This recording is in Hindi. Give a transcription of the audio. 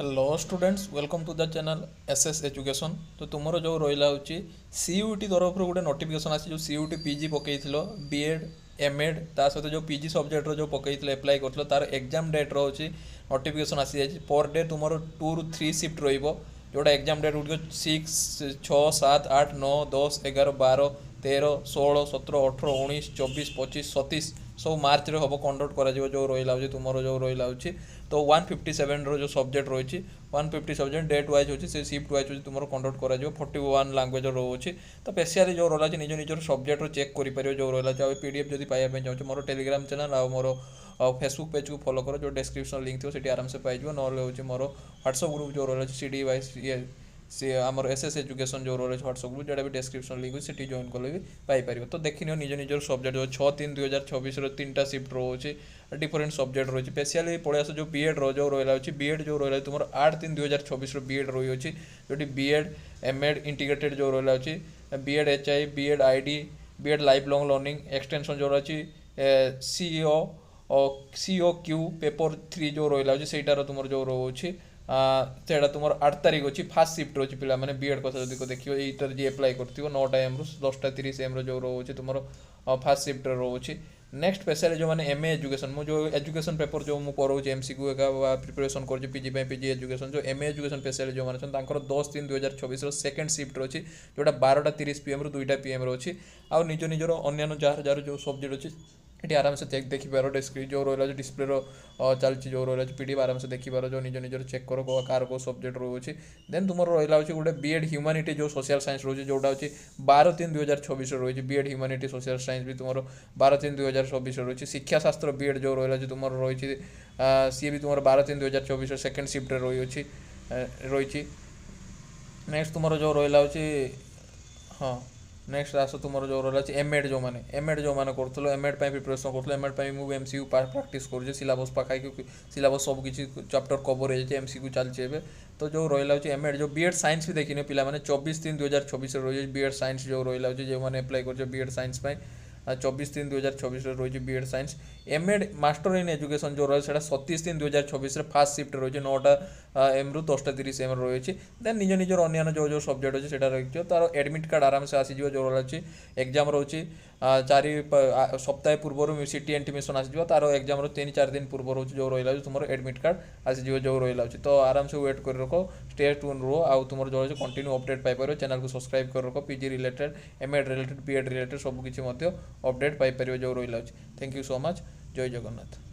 Hello students welcome to the channel SS education. तो तुमर जो रहा हूँ सीयूटी तरफ गोटे नोटिफिकेशन आसी जो सीयूटी पीजी पकई बीएड एमएड ता सहित जो पीजी सब्जेक्ट जो पकई एप्लाई कर तार एग्जाम डेट रोचे नोटिफिकेशन आसी जाए पर डे तुम 2 ରୁ 3 शिफ्ट रोटा एग्जाम डेट गुड़ 6 6 7 8 9 10 11 12 13 16 17 18 19 24 25 27 सब मार्च रे हम कंडक्ट करा जो रहा हूँ तुम जो रहा हूँ तो 157 रो जो सब्जेक्ट रही 157 डेट वाइज होची से शिफ्ट वाइज होची तुम कंडक्ट करा 41 लैंग्वेज रोचे तो स्पेशली जो रहा निज निजर सब्जेक्ट चेक कर जो रहा पीडीएफ जब पाइबा चाहूँ मोर टेलीग्राम चैनल आ मोर फेसबुक पेज को फॉलो करो जो डिस्क्रिप्शन लिंक थी आराम से पाइज ना मोर व्हाट्सएप ग्रुप जो रहा सीडी वाइज ये सी आमर एसएस एजुकेशन जो रहा व्हाट्सएप ग्रुप जोटा भी डिस्क्रिप्शन लिंक से जॉइन कले भी पाइपर तो देखनी निज निजर सब्जेक्ट जो 6/3/2024 3टा शिफ्ट रोचे डिफरेंट सब्जेक्ट रही स्पेशली पलि आस जो बीएड जो रहा है बीएड जो रहा है तुम 8/3/2024 बीएड रही अच्छी जो बीएड एमएड इंटीग्रेटेड जो रहा है BEd HI BEd ID BEd lifelong learning extension जो रही सीओ सीओ क्यू पेपर 3 जो रहा है सहीटार तुम जो रोचे से तुम 8 तारीख अच्छी फास्ट शिफ्ट रोचे पिला मैंने बीएड कथा जब देखिए यहीटर जी एप्लाई कर 9टा एम रु 10:30 एम जो रोचे तुम फास्ट शिफ्ट रोचे नेक्स्ट स्पेशली जो मैंने एमए एजुकेशन मु जो एजुकेशन पेपर जो मुझे कराऊँ एमसीक्यू एका प्रिपरेशन कर पीजी पीजी एजुकेशन जो एमए एजुकेशन स्पेशली जो मैंने 10/3/2024 सेकेंड शिफ्ट अच्छी जोटा 12:30 PM ରୁ 2ଟା PM अच्छी आउ निज निजर अन्य जार जार जो सब्जेक्ट अच्छी ये आराम से देखिपार डिस्क्रिप जो रहा है डिस्प्ले चलती जो रहा है पीडीएफ आराम से देखिपार जो निज निजर चेक कर कार को सब्जेक्ट रोचे देन तुम रहा है गोटे बीएड ह्यूमानिटी जो सोशल साइंस रोचे जोटा हूँ 12/3/2024 रही बीएड ह्यूमानिटी सोशल साइंस भी तुम 12/3/2024 रही शिक्षा शास्त्र बीएड जो रहा है तुम रही सी भी तुम 12/3/2024 सेकेंड शिफ्ट रही नेक्स्ट तुम जो रहा है हाँ नेक्स्ट आस तुम जो रहा है एमएड जो मैंने करूँ एमएड प्रिपरेशन करूँ एमएड मुझे एमसीक्यू प्रैक्टिस करुँचे सिलेबस पाखाई सिलेबस सब किसी चैप्टर कवर हो एमसीक्यू चलती है तो जो रहा है एमएड जो बीएड साइंस भी देखिए पिला मैंने 24/3/2024 रही बीएड साइंस जो रहा है जो मैंने एप्लाई कर बीएड साइंस 24/3/2024 रही BEd science MEd master in education जो रहा है 27/3/2024 फास्ट शिफ्ट रही 9टा एम ରୁ 10:30 एम रही देन निज निजर अन्य जो सब्जेक्ट अच्छे रही तार एडमिट कार्ड आराम से आसीज जो रहा है एग्जाम रोचे 4 सप्ताह पूर्व सीटी इंटीमेशन आसीज तार एग्जाम 3-4 दिन पूर्व रोचे जो रहा है तुम एडमिट कार्ड आसीज जो रहा है तो आराम से वेट कर रख स्टे ट्यून रो आउ तुम जो है कंटिन्यू अपडेट पाइपर चैनल को सब्सक्राइब कर रख PG related MEd related BEd related सबकि अपडेट पाइपर जो रहा है थैंक यू सो मच जय जगन्नाथ।